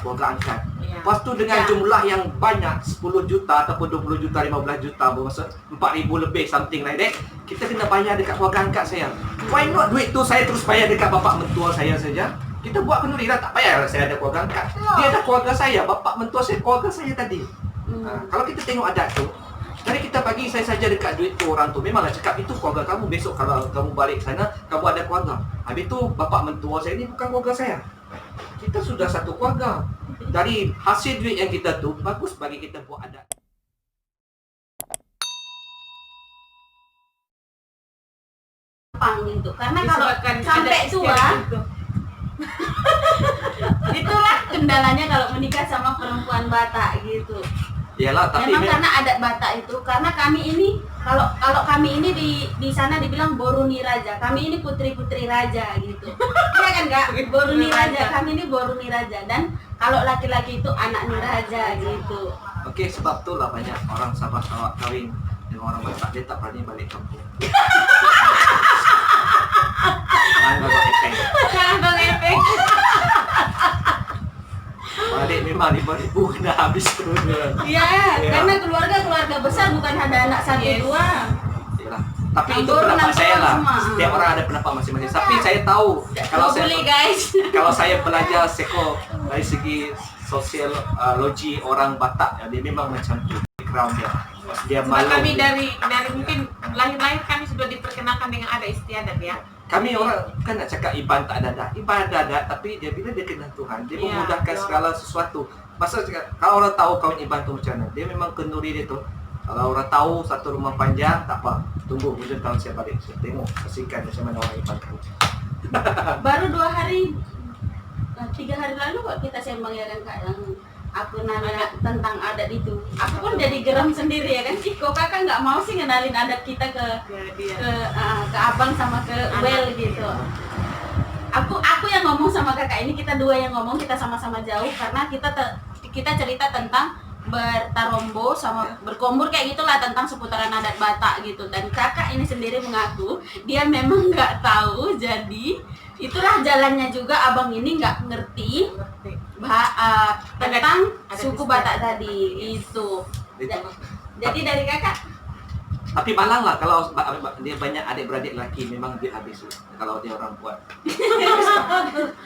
keluarga angkat. Lepas tu dengan jumlah yang banyak 10 juta ataupun 20 juta, 15 juta, bermasa 4,000 lebih something like that, kita kena bayar dekat keluarga angkat saya. Why not duit tu saya terus bayar dekat bapak mentua saya saja? Kita buat kenduri lah, tak payah saya ada keluarga angkat. Dia ada keluarga saya, bapak mentua saya, keluarga saya tadi. Kalau kita tengok adat tu, jadi kita bagi saya saja dekat duit tu orang tu. Memanglah cakap itu keluarga kamu, besok kalau kamu balik sana, kamu ada keluarga. Habis tu bapak mentua saya ni bukan keluarga saya. Kita sudah satu keluarga. Dari hasil duit yang kita tu, bagus bagi kita buat adat. Gitu. Karena kalau sampai tua, itulah kendalanya kalau menikah sama perempuan Batak gitu. Iyalah, tapi memang karena adat Batak itu, karena kami ini kalau kami ini di sana dibilang Boruni Raja, kami ini putri-putri raja gitu. Iya kan Kak? Boruni Raja, kami ini Boruni Raja, dan kalau laki-laki itu anak Niraja gitu. Oke, sebab itulah banyak orang Sabah Sarawak kawin dengan orang Batak, dia tak berani balik kampung. Jangan efek. Balik memang 5,000 kena habis tu. Iya, karena keluarga besar, bukan ada anak satu dua. Yalah. Tapi itu pendapat saya lah. Setiap orang ada pendapat masing-masing. Tapi saya tahu kalau saya belajar dari segi sosial logi orang Batak, dia memang macam tu background dia. Dia malu. Kami dari mungkin lahir kami sudah diperkenalkan dengan ada istiadat ya. Kami orang kan nak cakap Iban tak ada, Iban ada, tapi dia bila dia kenal Tuhan, dia memudahkan segala sesuatu. Masa cakap, kalau orang tahu kawan Iban tu macam mana, dia memang kenduri dia tu. Kalau orang tahu satu rumah panjang, tak apa, tunggu hujung tahun saya balik, saya tengok, saksikan macam mana orang Iban tu. Baru 3 hari lalu kok kita sembang ya kan Kak, yang aku nanya tentang adat itu. Aku pun jadi geram sendiri ya kan. Kok kakak nggak mau sih ngenalin adat kita ke abang sama ke Well gitu. Aku yang ngomong sama kakak ini, kita dua yang ngomong, kita sama-sama jauh karena kita cerita tentang bertarombo sama berkombur kayak gitulah, tentang seputaran adat Batak gitu. Dan kakak ini sendiri mengaku dia memang nggak tahu, jadi itulah jalannya juga abang ini nggak ngerti tentang suku Batak tadi itu. Jadi dari kakak. Tapi malang lah kalau dia banyak adik-beradik lelaki, memang dia habis kalau dia orang buat.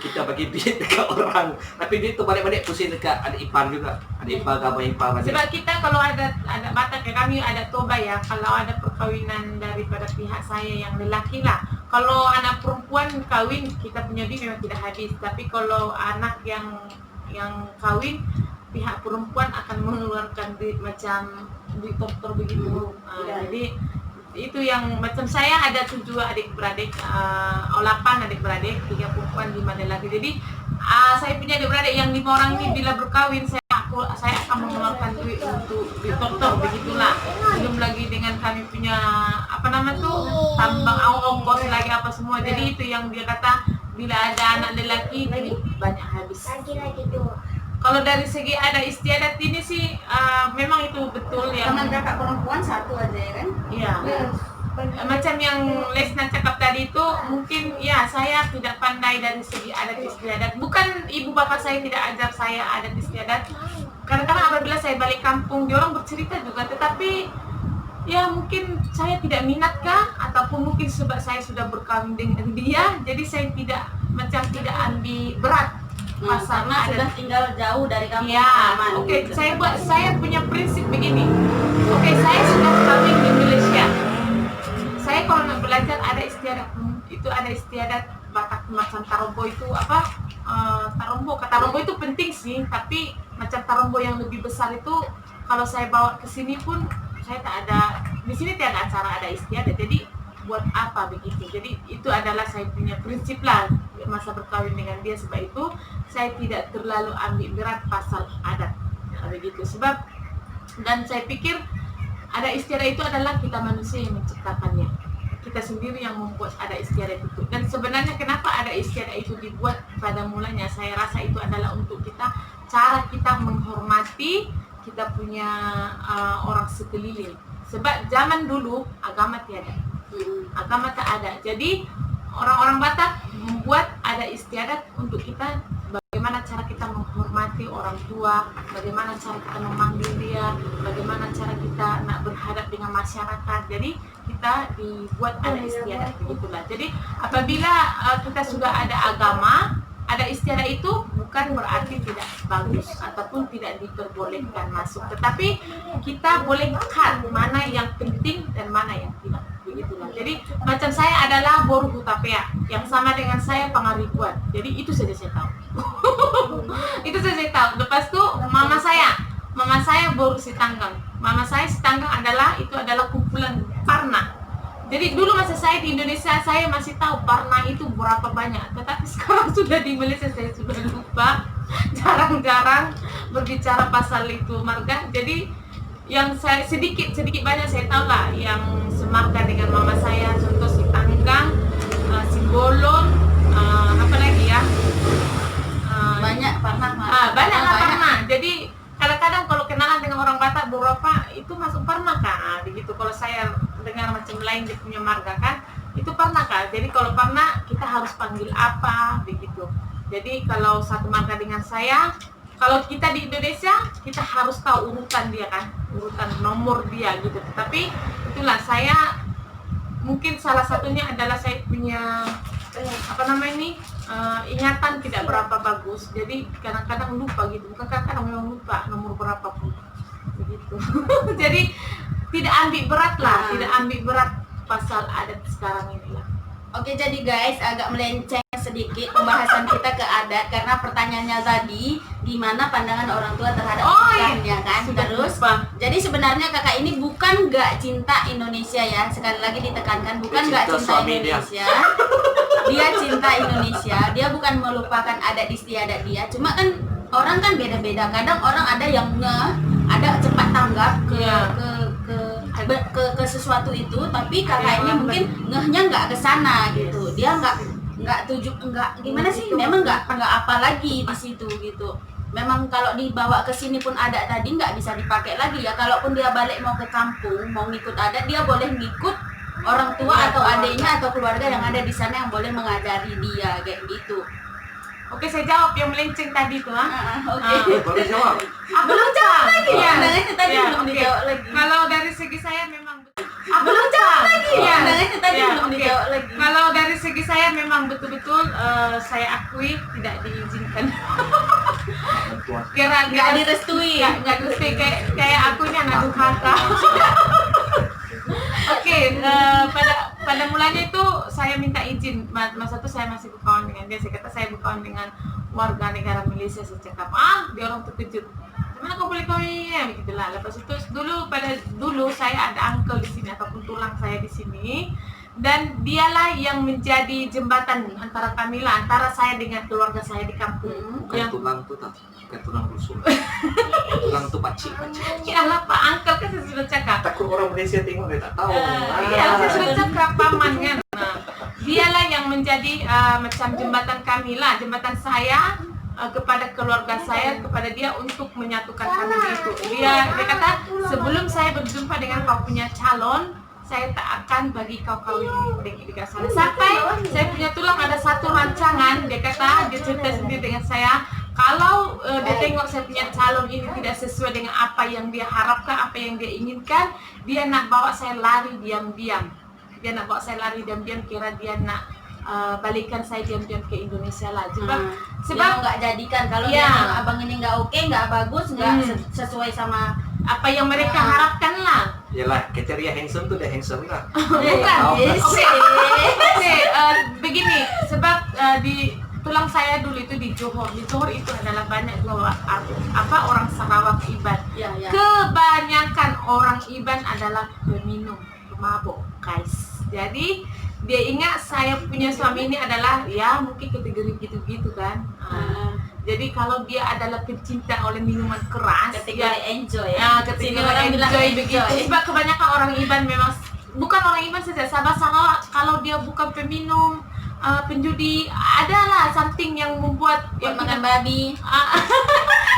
Kita bagi duit dekat orang, tapi duit tu balik-balik pusing dekat adik ipar juga. Adik ipar ke abang ipar. Sebab kita kalau ada Batak, kami ada toba ya, kalau ada perkawinan daripada pihak saya yang lelaki lah. Kalau anak perempuan kawin, kita punya duit memang tidak habis. Tapi kalau anak yang kawin, pihak perempuan akan mengeluarkan duit macam duit dokter begitu. Jadi itu yang macam saya ada 7 adik-beradik, 8 adik-beradik, 3 perempuan, 5 lelaki. Jadi saya punya adik-beradik yang 5 orang ini bila berkawin saya akan mengeluarkan duit untuk duit dokter begitulah. Belum lagi dengan kami punya tambang ongkos lagi apa semua. Jadi itu yang dia kata bila ada anak lelaki jadi banyak habis. Kalau dari segi ada istiadat ini sih memang itu betul ya. Teman kakak perempuan satu aja ya kan? Iya. Macam yang Lesna cakap tadi itu, mungkin ya saya tidak pandai dari segi adat istiadat. Bukan ibu bapak saya tidak ajar saya adat istiadat. Kadang-kadang apabila saya balik kampung, dia orang bercerita juga, tetapi ya mungkin saya tidak minat kah, ataupun mungkin sebab saya sudah berkawin dengan dia, jadi saya tidak ambil berat. Karena sudah tinggal jauh dari kampung. Ya, oke. Saya punya prinsip begini. Oke, saya sudah kawin di Malaysia. Saya kalau nak belajar ada istiadat, itu ada istiadat Batak macam tarombo itu apa? Tarombo itu penting sih, tapi macam tarombo yang lebih besar itu kalau saya bawa ke sini pun saya tak ada, di sini tidak ada acara ada istiadat. Jadi buat apa begitu? Jadi itu adalah saya punya prinsip lah masa berkawin dengan dia. Sebab itu saya tidak terlalu ambil berat pasal adat begitu. Sebab dan saya pikir ada istiadat itu adalah kita manusia yang menciptakannya, kita sendiri yang membuat ada istiadat itu. Dan sebenarnya kenapa ada istiadat itu dibuat pada mulanya, saya rasa itu adalah untuk cara kita menghormati kita punya orang sekeliling. Sebab zaman dulu agama tiada, agama tak ada. Jadi orang-orang Batak membuat ada istiadat untuk kita bagaimana bagaimana cara kita menghormati orang tua, bagaimana cara kita memanggil dia, bagaimana cara kita nak berhadap dengan masyarakat. Jadi kita dibuat ada istiadat begitulah. Jadi apabila kita sudah ada agama, ada istiadat itu bukan berarti tidak bagus ataupun tidak diperbolehkan masuk, tetapi kita boleh cut mana yang penting dan mana yang tidak, begitulah. Jadi macam saya adalah Boru Hutapea, yang sama dengan saya Pangaribuan. Jadi itu saja saya tahu. Itu saja saya tahu. Lepas itu mama saya Boru Sitanggang. Mama saya Sitanggang itu adalah kumpulan Parna. Jadi dulu masa saya di Indonesia saya masih tahu Parna itu berapa banyak, tetapi sekarang sudah di Malaysia saya sudah lupa, jarang-jarang berbicara pasal itu marga. Jadi yang saya sedikit banyak saya tahu lah yang semarga dengan mama saya, contoh Sitanggang, Simbolon, apa lagi ya? Banyak Parna. Banyak lah Parna. Jadi kadang-kadang kalau kenalan dengan orang Batak beberapa itu masuk Parna kan, begitu. Kalau saya dengar macam lain dia punya marga kan, itu Parna kan. Jadi kalau Parna kita harus panggil apa, begitu. Jadi kalau satu marga dengan saya, kalau kita di Indonesia kita harus tahu urutan dia kan, urutan nomor dia gitu. Tetapi itulah saya mungkin salah satunya adalah saya punya ingatan tidak berapa bagus, jadi kadang-kadang lupa gitu, bukan kadang-kadang memang lupa nomor berapa pun begitu. Jadi tidak ambil berat lah, tidak ambil berat pasal adat sekarang ini lah. Oke, jadi guys, agak melenceng sedikit pembahasan kita ke adat karena pertanyaannya tadi gimana pandangan orang tua terhadap pernikahannya kan. Terus jadi sebenarnya kakak ini bukan nggak cinta Indonesia ya, sekali lagi ditekankan, bukan nggak cinta Indonesia. Dia cinta Indonesia, dia bukan melupakan adat istiadat dia. Cuma kan orang kan beda-beda, kadang orang ada yang ada cepat tanggap ke sesuatu itu, tapi kakak ini mungkin ngehnya nggak ke sana gitu. Dia nggak gimana sih, memang nggak apa lagi di situ gitu. Memang kalau dibawa ke sini pun adat tadi nggak bisa dipakai lagi ya. Kalaupun dia balik mau ke kampung mau ngikut adat, dia boleh ngikut orang tua atau adiknya atau keluarga yang ada di sana yang boleh mengajari dia kayak gitu. Oke, saya jawab yang melenceng tadi tuh. Oke. Boleh jawab. Belum jawab lagi. Ya. Tadi belum Oke. dijawab lagi. Kalau dari segi saya memang belum jawab lagi. Tadi belum dijawab lagi. Kalau dari segi saya memang betul-betul saya akui tidak diizinkan. Nggak direstui. Nggak direstui, kayak akunya anak durhaka. Oke, pada mulanya itu saya minta izin. Masa itu saya masih berkawan dengan dia. Saya kata saya berkawan dengan warga negara Malaysia. Saya cakap, dia orang terkejut. Gimana kau boleh kawinnya? Begitulah. Lepas itu dulu saya ada uncle di sini ataupun tulang saya di sini. Dan dialah yang menjadi jembatan antara kami lah, antara saya dengan keluarga saya di kampung. Bukan tulang tuh tak, bukan tulang rusuk. Tulang tuh pakcik. Iyalah Pak Uncle kan saya sudah cakap. Takut orang Malaysia tengok dia tak tahu. Iya, saya sudah cakap paman kan. Dialah yang menjadi macam jembatan kami lah, jembatan saya kepada keluarga saya, kepada dia untuk menyatukan kami itu. Dia kata sebelum saya berjumpa dengan kau punya calon, saya tak akan bagi kau kawin di sana. Sampai saya punya tulang ada satu rancangan, dia cerita sendiri dengan saya, kalau dia tengok saya punya calon ini tidak sesuai dengan apa yang dia harapkan, apa yang dia inginkan, dia nak bawa saya lari diam-diam. Dia nak bawa saya lari diam-diam, kira dia nak balikan saya diam-diam ke Indonesia lah. Sebab nggak jadikan kalau dia abang ini nggak oke, nggak bagus, nggak sesuai sama apa yang mereka harapkan lah. Yalah, kriteria handsome tuh dia handsome lah. Bukan. Oke, begini, sebab di tulang saya dulu itu di Johor. Di Johor itu adalah banyak orang Sarawak Iban. Ya. Kebanyakan orang Iban adalah peminum, pemabuk, guys. Jadi dia ingat saya punya suami ini adalah ya mungkin kategori gitu-gitu kan. Jadi kalau dia adalah pencinta oleh minuman keras, kategori enjoy ya. Kategori enjoy begitu. Sebab kebanyakan orang Iban memang bukan orang Iban saja, Sabah kalau dia bukan peminum, penjudi, adalah something yang membuat yang makan babi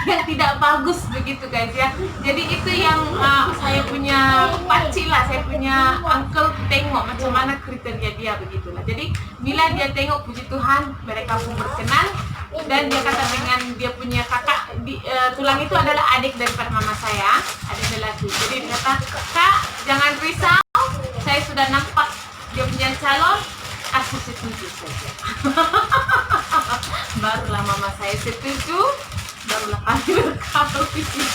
yang tidak bagus begitu guys ya. Jadi itu yang saya punya pakcik lah, saya punya uncle tengok macam mana kriteria dia begitulah. Jadi bila dia tengok puji Tuhan mereka pun berkenan, Dan dia kata dengan dia punya kakak tulang itu adalah adik daripada mama saya, adik lelaki. Jadi dia kata, "Kak, jangan risau, saya sudah nampak dia punya calon, kasih setuju saja." Barulah mama saya setuju, barulah kami berkahwin.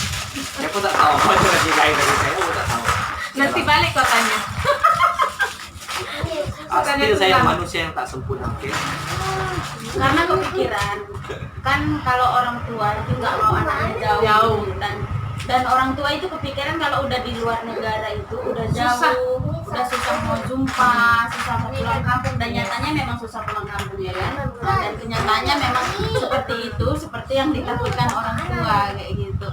Saya pun tak tahu apa lagi lain dari saya pun tak tahu. Nanti balik kau tanya. Still saya manusia yang tak sempurna, oke? Karena kepikiran kan kalau orang tua itu nggak mau anaknya jauh, Jauh. Dan orang tua itu kepikiran kalau udah di luar negara itu udah jauh, udah susah mau jumpa, susah mau pulang kampung, dan nyatanya memang susah pulang kampung ya kan. Nah, dan kenyataannya memang seperti itu, seperti yang ditakutkan orang tua kayak gitu.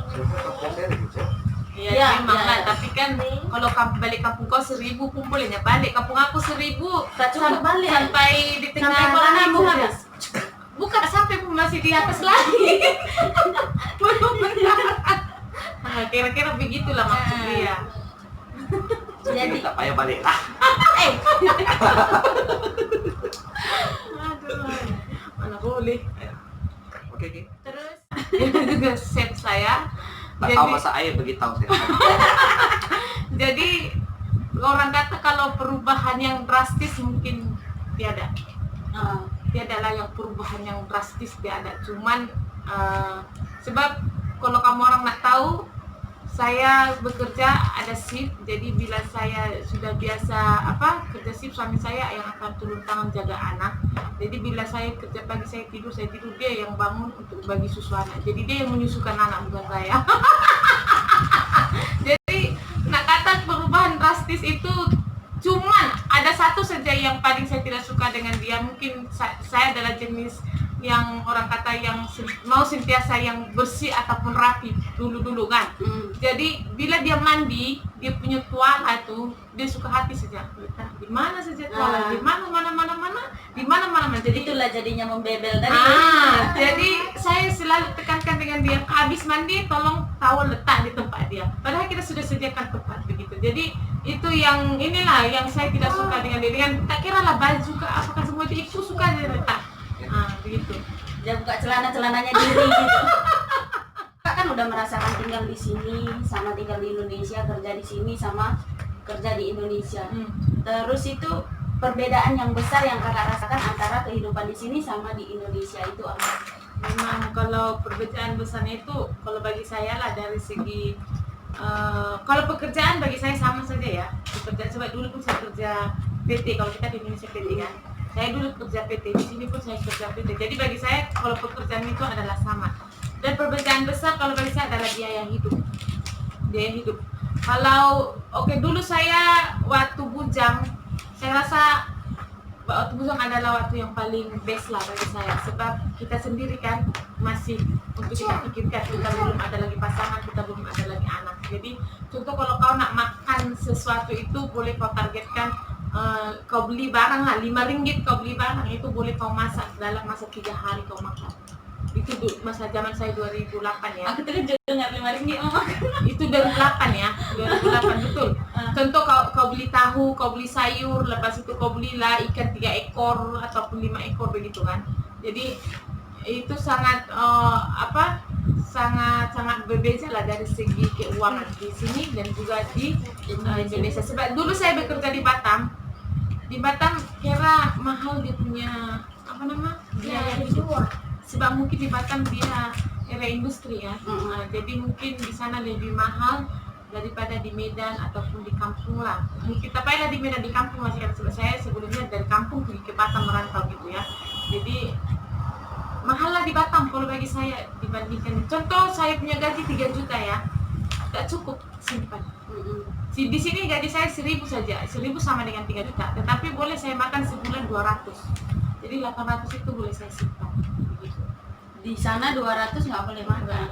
Iya, Ya, memang ya. lah. Tapi kan kalau balik kampung kau 1.000 kumpulnya balik. Kampung aku 1.000 Tak cukup balik. sampai di tengah Sampai malam mana itu habis? Bukan sampai pun masih di atas lagi. Belum benar. Nah, kira-kira begitulah maksud dia. Jadi tak payah balik lah. Aduh, mana boleh. Oke, oke. Terus itu juga chef saya. Tak tahu masak air beritahu saya. Jadi orang kata kalau perubahan yang drastis mungkin tiada. Tiada lah yang perubahan yang drastis tiada. Cuman sebab kalau kamu orang nak tahu, saya bekerja ada shift. Jadi bila saya sudah biasa kerja shift, suami saya yang akan turun tangan jaga anak. Jadi bila saya kerja pagi saya tidur, dia yang bangun untuk bagi susu anak. Jadi dia yang menyusukan anak, bukan saya. Jadi nak kata perubahan drastis itu cuman ada satu saja yang paling saya tidak suka dengan dia. Mungkin saya adalah jenis yang orang kata yang mau sentiasa yang bersih ataupun rapi dulu kan. Jadi bila dia mandi, dia punya tuala tuh dia suka hati saja. Di mana saja tuala, di mana. Jadi itulah jadinya membebel tadi. jadi saya selalu tekankan dengan dia, habis mandi tolong towel letak di tempat dia. Padahal kita sudah sediakan tempat begitu. Jadi itu yang inilah yang saya tidak suka dengan dia. Dengan tak kira lah baju ke apakah semua itu suka dia letak. Begitu. Dia buka celananya diri gitu. Kakak kan udah merasakan tinggal di sini sama tinggal di Indonesia, kerja di sini sama kerja di Indonesia. Terus itu perbedaan yang besar yang kakak rasakan antara kehidupan di sini sama di Indonesia itu apa? Memang kalau perbedaan besarnya itu kalau bagi saya lah dari segi kalau pekerjaan bagi saya sama saja ya. Pekerjaan sebab dulu pun saya kerja PT, kalau kita di Indonesia PT kan. Saya dulu kerja PT, di sini pun saya kerja PT. Jadi bagi saya kalau pekerjaan itu adalah sama. Dan perbedaan besar kalau bagi saya adalah biaya hidup. Biaya hidup. Kalau dulu saya waktu bujang, saya rasa waktu bujang adalah waktu yang paling best lah bagi saya. Sebab kita sendiri kan masih untuk kita pikirkan, kita belum ada lagi pasangan, kita belum ada lagi anak. Jadi contoh kalau kau nak makan sesuatu itu boleh kau targetkan, kau beli barang lah, 5 ringgit kau beli barang itu boleh kau masak dalam masa 3 hari kau makan. Itu masa zaman saya 2008 ya. Aku terkejut dengar 5 ringgit mama. Itu 2008 ya, 2008 betul. Contoh kau beli tahu, kau beli sayur, lepas itu kau belilah ikan 3 ekor ataupun 5 ekor begitu kan. Jadi itu sangat sangat berbeza lah dari segi keuangan di sini dan juga di Indonesia. Sebab dulu saya bekerja di Batam. Di Batam kira mahal dia punya biaya hidup. Sebab mungkin di Batam dia era industri ya. Jadi mungkin di sana lebih mahal daripada di Medan ataupun di kampung lah. Mungkin tapi ada di Medan, di kampung masih kan. Sebab saya sebelumnya dari kampung pergi ke Batam merantau gitu ya. Jadi mahal lah di Batam kalau bagi saya dibandingkan. Contoh saya punya gaji 3 juta ya, tak cukup simpan. Di sini gaji saya 1.000 saja, 1.000 sama dengan 3 juta. Tetapi boleh saya makan sebulan 200. Jadi 800 itu boleh saya simpan. Begitu. Di sana 200 nggak boleh makan.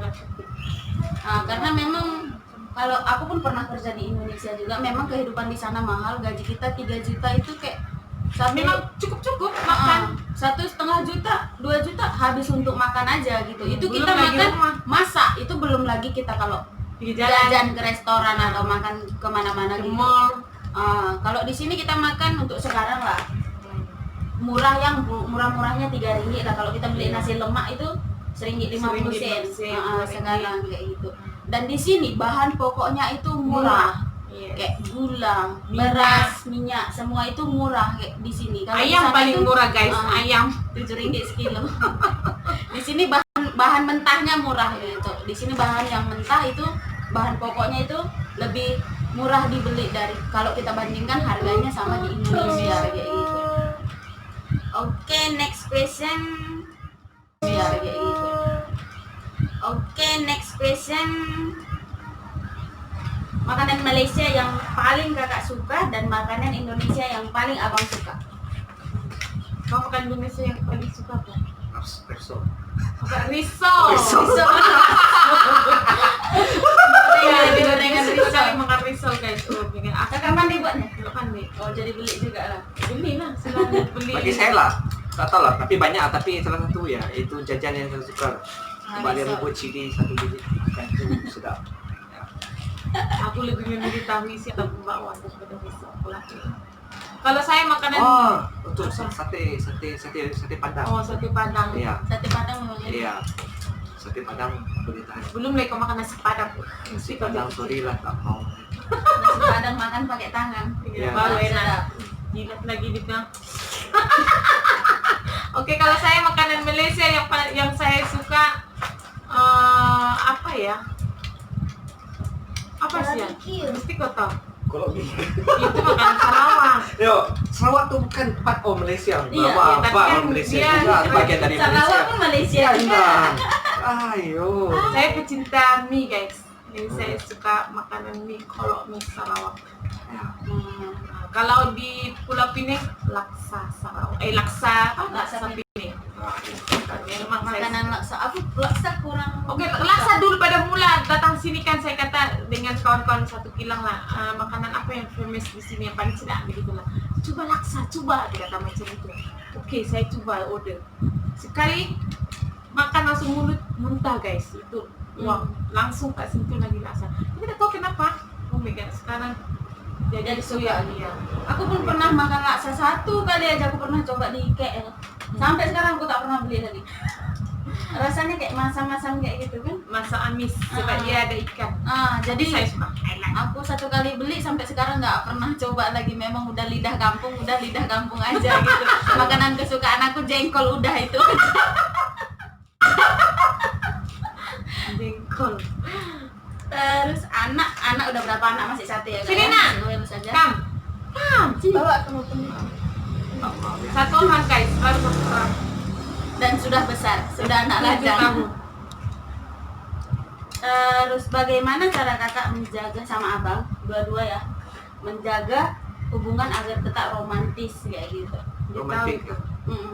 Karena memang kalau aku pun pernah kerja di Indonesia juga, memang kehidupan di sana mahal. Gaji kita 3 juta itu kayak memang cukup makan 1,5 juta, 2 juta habis untuk makan aja gitu. Itu Belum kita lagi makan rumah. masak, itu belum lagi kita kalau jajan ke restoran atau makan kemana-mana ke gitu. mall. Kalau di sini kita makan untuk sekarang lah. murah, yang murah-murahnya 3 ringgit lah. Kalau kita beli nasi lemak itu RM1.50 sekarang kayak gitu. Dan di sini bahan pokoknya itu murah. Kayak gula, beras, minyak, semua itu murah kayak di sini. Kalau di Ayam sana paling itu, murah guys, ayam RM7 sekilo. Di sini bahan mentahnya murah gitu. Di sini bahan yang mentah itu, bahan pokoknya itu lebih murah dibeli dari kalau kita bandingkan harganya sama di Indonesia kayak gitu. Oke, next question. Ya kayak gitu. Oke, next question. Makanan Malaysia yang paling kakak suka dan makanan Indonesia yang paling abang suka. Kau makan Indonesia yang paling suka apa? Espresso. Makan risol. Iya, gorengan risol. Risol, makan risol guys. Oh, pengen aku Kakak mandi buatnya? kan nih. Oh, jadi beli juga lah. Beli lah, selalu beli. Bagi saya lah, tak tahu lah, tapi banyak. Tapi salah satu ya, itu jajan yang saya suka. Coba dia risol. buat cili 1 biji, kan itu sedap. Aku lebih memilih tahu isi atau bakwan daripada risol. Kalau saya makanan Untuk sate padang. oh sate padang. Iya, Sate Padang memang enak. iya. Sate padang boleh tahan. Belum lagi kau makan nasi padang. Nasi padang sorry lah, tak mau. Nasi Padang makan pakai tangan. Iya, Iya. baru enak. Jilat lagi dibilang. Oke, kalau saya makanan Malaysia yang saya suka apa ya? Apa sih ya? Mesti kau tahu. Kalau Itu makanan Sarawak. Yo, Sarawak tuh bukan part of Malaysia. Iya, Bawa tapi apa kan Malaysia dia juga bagian dari Sarawak Malaysia. pun Malaysia Iya, juga. ayo. Saya pecinta mie guys. Jadi saya suka makanan mie kalau mie Sarawak. Ya. Nah, kalau di Pulau Pinang laksa Sarawak. Laksa Laksa Pinang. Nah, Memang saya Makanan laksa, aku laksa kurang. Oke, laksa dulu pada mula datang sini kan saya kata dengan kawan-kawan satu kilang lah makanan apa yang famous di sini yang paling sedap begitu lah. Coba laksa, coba dia kata macam itu. Oke, saya coba order. Sekali makan langsung mulut muntah guys itu. Wah, langsung tak sentuh lagi laksa. Tapi tak tahu kenapa. Oh my god, sekarang jadi suka dia. Aku pun pernah makan laksa 1 kali aja, aku pernah coba di KL. Sampai sekarang aku tak pernah beli lagi. Rasanya kayak masam-masam kayak gitu kan. Masak amis sebab dia ada ikan. Jadi Saya suka. Enak. aku 1 kali beli sampai sekarang nggak pernah coba lagi. Memang udah lidah kampung aja gitu. Makanan kesukaan aku jengkol udah itu. Jengkol. Terus anak udah berapa anak masih satu ya? Sini, Kak? Nak. Duel saja. Kam. Sini bawa kamu temen. tak mau ya. Satu orang guys, baru 1 orang. Dan sudah besar, sudah anak 7 lajang. tahun. Terus bagaimana cara kakak menjaga sama abang, dua-dua ya, menjaga hubungan agar tetap romantis kayak gitu. Romantik.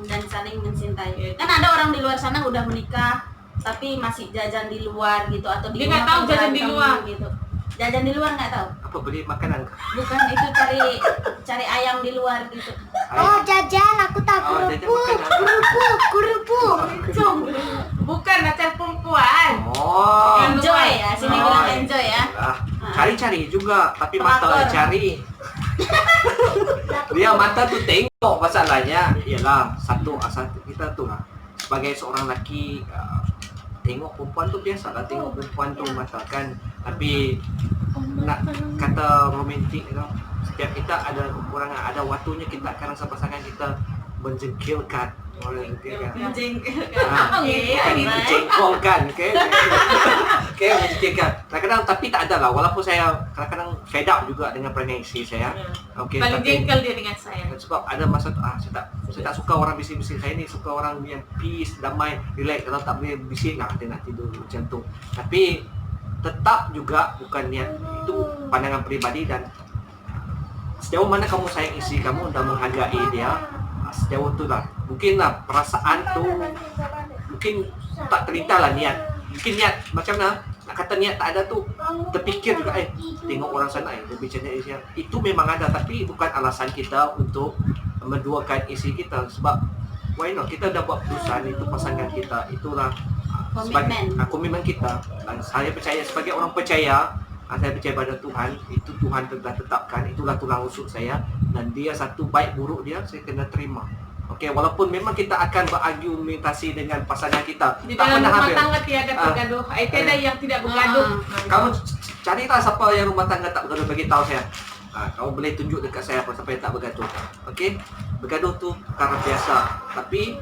Dan saling mencintai. Kan ada orang di luar sana udah menikah tapi masih jajan di luar gitu, atau di Dia nggak rumah tahu jajan di berantem luar. gitu. Jajan di luar nggak tahu. Apa beli makanan? Bukan, itu cari ayam di luar gitu. Oh jajan, aku tak Oh, jajan kerupuk, makanan. kerupuk. Bukan acar perempuan. Oh. Enjoy ya, sini Oh, bilang enjoy ya. Cari-cari juga, tapi mata Pelakor. cari. Dia mata tuh tengok, masalahnya ialah satu kita tuh lah sebagai seorang lelaki, tengok perempuan tuh biasa lah, tengok perempuan tuh mata kan, tapi nak kata romantik you know, setiap kita ada orang ada waktunya kita akan rasa pasangan kita menjengkelkan orang menjengkelkan. Oke, Menjengkolkan, oke? Oke, menjengkelkan. Kadang-kadang, tapi tak ada lah. Walaupun saya kadang-kadang fed up juga dengan pregnancy saya. Oke, Paling tapi jengkel dia dengan saya. sebab ada masa tu, saya tak suka orang bising-bising. Saya ni suka orang yang peace, damai, relax. Kalau tak boleh bising, nanti nak tidur macam tu. Tapi tetap juga bukan niat, itu pandangan peribadi, dan sejauh mana kamu sayang isteri kamu dan menghargai dia, sejauh tu lah. Mungkin lah perasaan tu mungkin tak terlintas lah niat. Mungkin niat macam mana nak kata niat tak ada tu, terfikir juga tengok orang sana dia bicara isteri. Itu memang ada, tapi bukan alasan kita untuk menduakan isteri kita. Sebab why not, kita dah buat keputusan, itu pasangan kita, itulah sebagai komitmen kita. Dan saya percaya sebagai orang percaya, saya percaya pada Tuhan, itu Tuhan telah tetapkan, itulah tulang rusuk saya, dan dia satu baik buruk dia saya kena terima. Okey, walaupun memang kita akan berargumentasi dengan pasangan kita, Di tak dalam pernah rumah habis. tangga tiada bergaduh. Tiada yang tidak bergaduh. Kamu carilah siapa yang rumah tangga tak bergaduh, bagi tahu saya. Kamu boleh tunjuk dekat saya siapa yang tak bergaduh. Okey? Bergaduh tu perkara biasa, tapi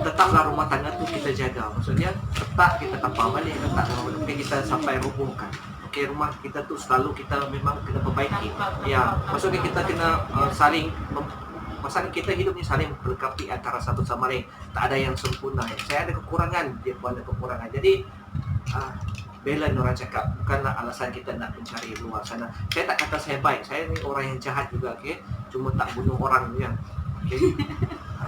tetaplah rumah tangga tu kita jaga. Maksudnya tetap kita tampar balik, tetap mungkin kita sampai rubuhkan. Okey, rumah kita tu selalu kita memang kena perbaiki. Ya, maksudnya kita kena saling masalah kita hidup ni saling melengkapi antara satu sama lain. Tak ada yang sempurna. Saya ada kekurangan, dia pun ada kekurangan. Jadi balance orang cakap, bukanlah alasan kita nak mencari luar sana. Saya tak kata saya baik, saya ni orang yang jahat juga, okey. Cuma tak bunuh orang je. Okey.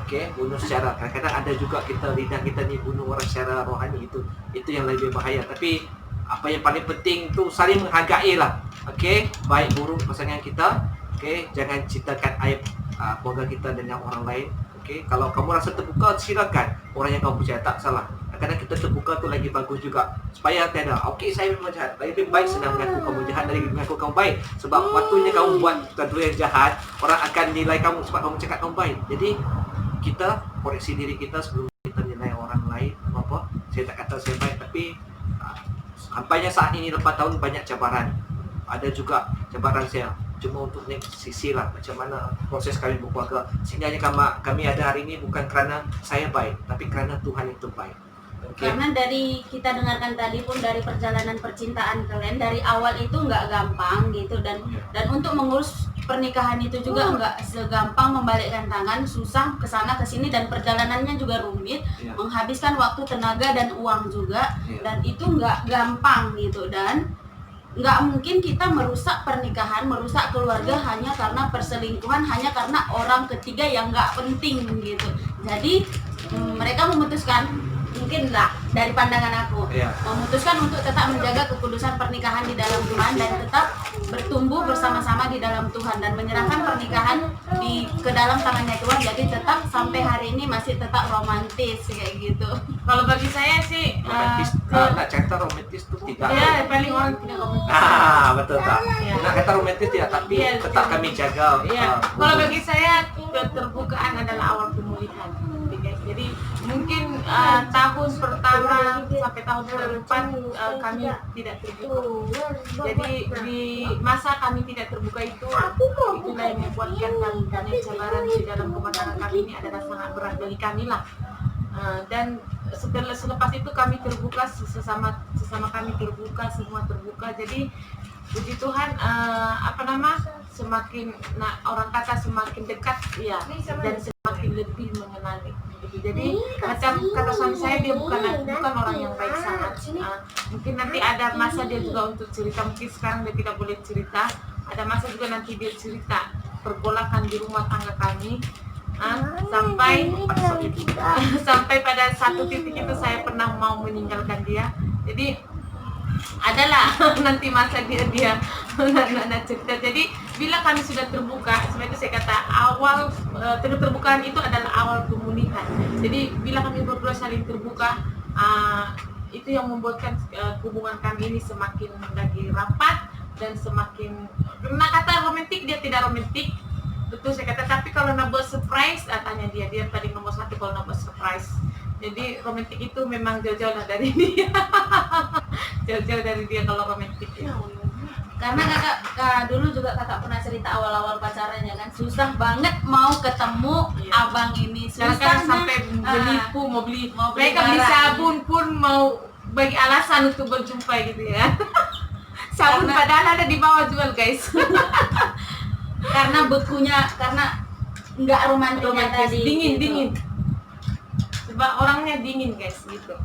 Okey, bunuh secara kadang-kadang ada juga kita lidah kita ni bunuh orang secara rohani, itu yang lebih bahaya. Tapi apa yang paling penting tu saling menghargai lah. Okey, baik buruk pasangan kita. Okey, jangan ceritakan aib keluarga kita dengan orang lain. Okey, kalau kamu rasa terbuka, silakan. Orang yang kamu percaya tak salah. Kadang kita terbuka tu lagi bagus juga. Supaya tiada, okey saya memang jahat. Lebih baik sedang mengaku kamu jahat dari mengaku kamu baik. Sebab waktunya kamu buat sesuatu yang jahat, orang akan nilai kamu sebab kamu cakap kamu baik. Jadi kita koreksi diri kita sebelum kita nilai orang lain. Apa? Saya tak kata saya baik, tapi sampainya saat ini lepas tahun banyak cabaran. Ada juga cabaran saya. Cuma untuk sisi lah macam mana proses kami berkeluarga. Sehingga kami ada hari ini bukan kerana saya baik, tapi kerana Tuhan itu baik. Okay. Karena dari kita dengarkan tadi pun dari perjalanan percintaan kalian dari awal itu nggak gampang gitu, dan untuk mengurus pernikahan itu juga nggak segampang membalikkan tangan, susah kesana kesini dan perjalanannya juga rumit, menghabiskan waktu, tenaga dan uang juga, dan itu nggak gampang gitu. Dan nggak mungkin kita merusak pernikahan, merusak keluarga hanya karena perselingkuhan, hanya karena orang ketiga yang nggak penting gitu. Jadi mereka memutuskan, mungkin lah dari pandangan aku, memutuskan untuk tetap menjaga kekudusan pernikahan di dalam Tuhan dan tetap bertumbuh bersama-sama di dalam Tuhan dan menyerahkan pernikahan ke dalam tangannya Tuhan. Jadi tetap sampai hari ini masih tetap romantis kayak gitu. Kalau bagi saya sih romantis, nak kata romantis tu tidak. Ya, paling orang tidak romantis. Betul tak? Nak kata romantis tidak, tapi tetap kami jaga. Kalau bagi saya keterbukaan adalah awal pemulihan. Jadi mungkin tahun pertama sampai tahun keempat kami tidak terbuka. Jadi di masa kami tidak terbuka itulah yang membuatkan kami banyak cabaran di dalam rumah tangga kami ini adalah sangat berat bagi kami lah. Dan selepas itu kami terbuka, sesama kami terbuka, semua terbuka. Jadi puji Tuhan, semakin orang kata semakin dekat ya, dan semakin lebih mengenali. Jadi macam kata suami saya, dia bukan orang yang baik sangat. Mungkin nanti ada masa dia juga untuk cerita, mungkin sekarang dia tidak boleh cerita. Ada masa juga nanti dia cerita pergolakan di rumah tangga kami. Sampai pada satu titik itu saya pernah mau meninggalkan dia. Jadi adalah nanti masa dia cerita. Jadi bila kami sudah terbuka, sebenarnya itu saya kata awal keterbukaan itu adalah awal pemulihan. Jadi bila kami berdua saling terbuka, itu yang membuatkan hubungan kami ini semakin lagi rapat dan semakin, karena kata romantik, dia tidak romantik. Betul saya kata, tapi kalau nak buat surprise, tanya dia paling nomor satu kalau nak buat surprise. Jadi romantik itu memang jauh-jauh lah dari dia. Jauh-jauh dari dia kalau romantik ya. Karena kakak dulu juga kakak pernah cerita awal-awal pacarannya kan, susah banget mau ketemu abang ini, susah sampai mau beli mereka beli sabun pun mau bagi alasan untuk berjumpa gitu ya. Sabun padahal ada di bawah jual guys. Karena bekunya, karena nggak romantis tadi, dingin gitu. Dingin sebab orangnya dingin guys gitu.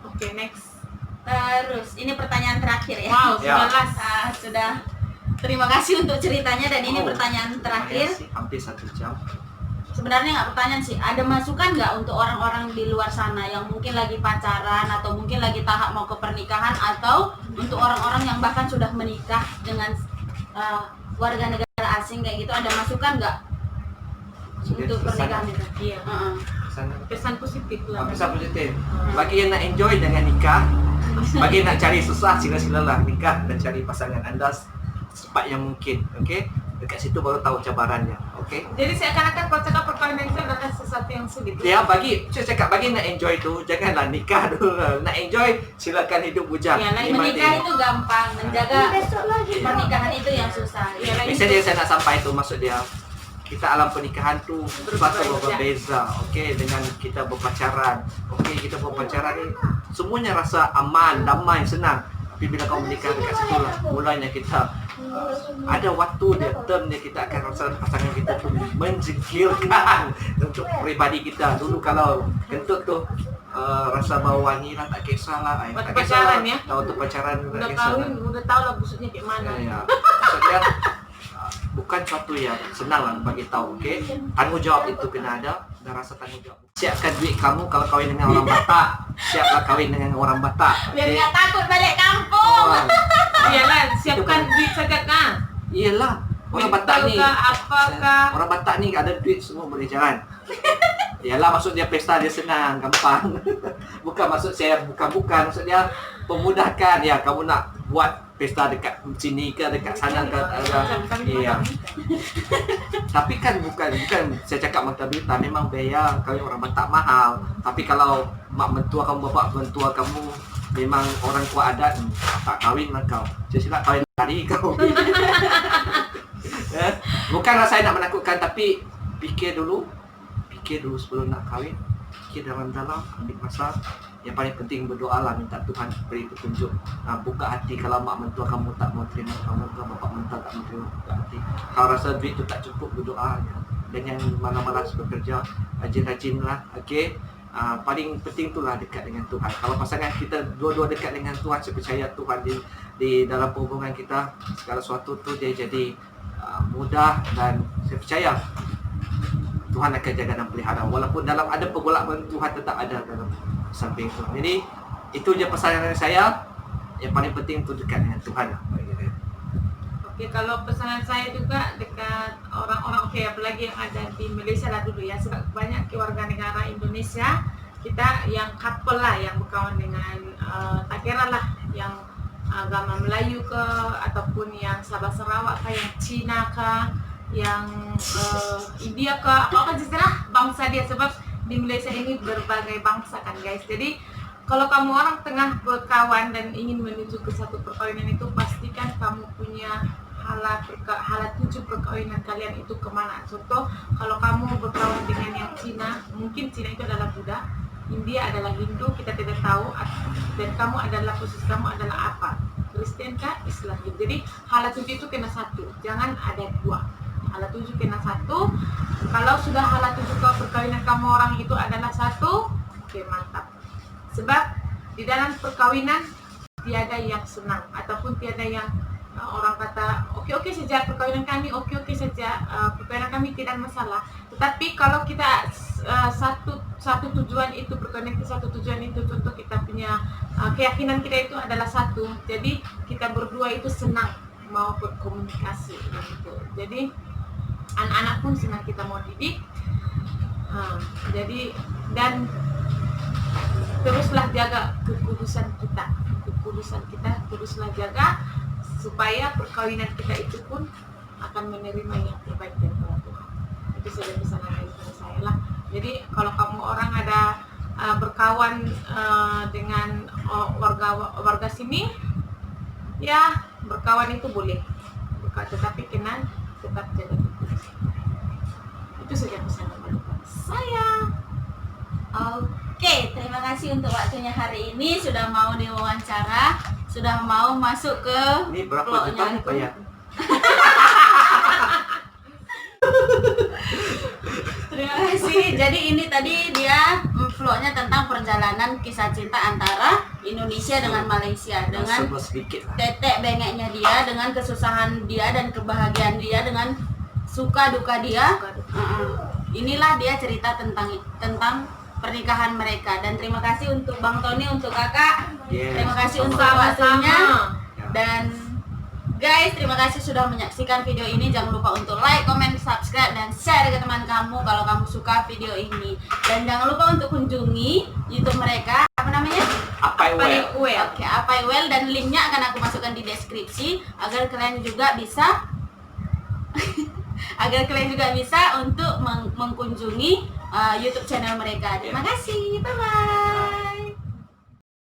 Oke, next. Terus ini pertanyaan terakhir ya. Wow, 19. Sudah. Terima kasih untuk ceritanya, dan ini pertanyaan terakhir. Hampir 1 jam. Sebenarnya nggak pertanyaan sih, ada masukan nggak untuk orang-orang di luar sana yang mungkin lagi pacaran atau mungkin lagi tahap mau ke pernikahan, atau untuk orang-orang yang bahkan sudah menikah dengan warga negara asing kayak gitu, ada masukan nggak untuk pernikahan itu? Iya. Pesan positif lah. Pesan positif. Bagi yang nak enjoy dengan nikah, bagi yang nak cari susah, sila-silalah nikah dan cari pasangan anda secepat yang mungkin. Okey. Dekat situ baru tahu cabarannya. Okey. Jadi seakan-akan kau cakap perkawinan itu adalah sesuatu yang sulit. Ya, saya cakap bagi nak enjoy tu, janganlah nikah dulu. Nak enjoy, silakan hidup bujang. Yalah, Menikah itu gampang, menjaga Besok lagi. pernikahan itu yang susah. Yalah, Biasanya yang saya nak sampai tu maksud dia, kita alam pernikahan tu sesuatu berbeza. Okey, dengan kita berpacaran. Okey, kita berpacaran ni semuanya rasa aman, damai, senang. Tapi bila kau menikah dekat situ lah mulanya kita ada waktu dia, term dia, kita akan rasa pasangan kita tu menjengkelkan untuk peribadi kita. Dulu kalau kentut tu rasa bau wangi lah, tak kisahlah. Waktu Tak kisahlah. pacaran ya? Waktu pacaran tak Udah kisahlah. kahwin, udah tahu lah busuknya kayak mana. Ya. Maksudnya bukan suatu yang senang lah bagi tahu. Okey, tanggungjawab itu kena ada dan rasa tanggungjawab. Siapkan duit kamu kalau kahwin dengan orang Batak. Siaplah kahwin dengan orang Batak. Biar Okey? nggak takut balik kampung. Iyalah, siapkan duit saja kan. Iyalah, orang Duit Batak tahu ni. kah, apakah? Orang Batak ni ada duit semua boleh jalan. Iyalah, maksud dia pesta dia senang, gampang. Bukan maksud saya bukan maksud dia memudahkan. Ya, kamu nak buat pesta dekat sini ke dekat sana ke iya. Tapi kan bukan saya cakap mata duita, memang biaya kahwin orang Batak mahal. Tapi kalau mak mentua kamu, bapak mentua kamu memang orang kuat adat, tak kahwin lah kau. Saya silap kahwin hari kau. Bukanlah saya nak menakutkan, tapi fikir dulu sebelum nak kahwin. Fikir dalam-dalam, ambil masa. Yang paling penting berdoalah, minta Tuhan beri petunjuk. Buka hati kalau mak mentua kamu tak mau terima kamu, kalau bapak mentua tak mau terima, buka hati. Kalau rasa duit tu tak cukup, berdoa. Dengan malas-malas bekerja, rajin-rajinlah. Okey. Paling penting itulah dekat dengan Tuhan. Kalau pasangan kita dua-dua dekat dengan Tuhan, saya percaya Tuhan di dalam hubungan kita segala sesuatu tu dia jadi mudah, dan saya percaya Tuhan akan jaga dan pelihara. Walaupun dalam ada pergolakan, Tuhan tetap ada dalam samping tu. Jadi itu je pesan dari saya. Yang paling penting tu dekat dengan Tuhan. Okey, kalau pesanan saya juga dekat orang-orang apalagi yang ada di Malaysia lah dulu ya, sebab banyak warga negara Indonesia kita yang couple lah, yang berkawan dengan tak kira lah yang agama Melayu ke, ataupun yang Sabah Sarawak ke, yang Cina ke, yang India ke, apa istilah bangsa dia, sebab di Malaysia ini berbagai bangsa kan guys. Jadi kalau kamu orang tengah berkawan dan ingin menuju ke satu perkawinan itu, pastikan kamu punya halat tuju perkawinan kalian itu kemana. Contoh, kalau kamu berkawan dengan yang Cina, mungkin Cina itu adalah Buddha, India adalah Hindu, kita tidak tahu, dan kamu adalah posisi kamu adalah apa, Kristen kah, Islam. Jadi halat tuju itu kena satu, jangan ada dua. Halat tuju kena satu. Kalau sudah halat tuju ke perkawinan kamu orang itu adalah satu, oke, mantap. Sebab di dalam perkawinan tiada yang senang, ataupun tiada yang orang kata oke saja perkawinan kami, oke saja perkawinan kami, tidak masalah. Tetapi kalau kita satu tujuan itu, perkawinan kita satu tujuan itu, contoh kita punya keyakinan kita itu adalah satu, jadi kita berdua itu senang mau berkomunikasi gitu. Jadi anak-anak pun senang kita mau didik. Jadi dan teruslah jaga kekudusan kita, teruslah jaga supaya perkawinan kita itu pun akan menerima yang terbaik dari Tuhan. Itu sudah pesanan dari saya lah. Jadi kalau kamu orang ada berkawan dengan warga sini, ya berkawan itu boleh, tetapi kena tetap jaga kekudusan. Itu saja pesanan dari saya. Oke, terima kasih untuk waktunya hari ini, sudah mau diwawancara, sudah mau masuk ke Ini berapa vlognya juta nih bayar? Terima kasih. Jadi ini tadi dia vlognya tentang perjalanan kisah cinta antara Indonesia dengan Malaysia, dengan Semua sedikit lah. tetek bengeknya dia, dengan kesusahan dia dan kebahagiaan dia, dengan suka duka dia. Inilah dia cerita tentang pernikahan mereka. Dan terima kasih untuk Bang Tony, untuk kakak. Yes, Terima kasih untuk sama-sama. waktunya. Dan guys, terima kasih sudah menyaksikan video ini. Jangan lupa untuk like, comment, subscribe, dan share ke teman kamu kalau kamu suka video ini. Dan jangan lupa untuk kunjungi YouTube mereka. Apa namanya? Apai well. Oke, Apai Well, dan linknya akan aku masukkan di deskripsi agar kalian juga bisa agar kalian juga bisa untuk mengkunjungi YouTube channel mereka. Terima kasih, bye bye.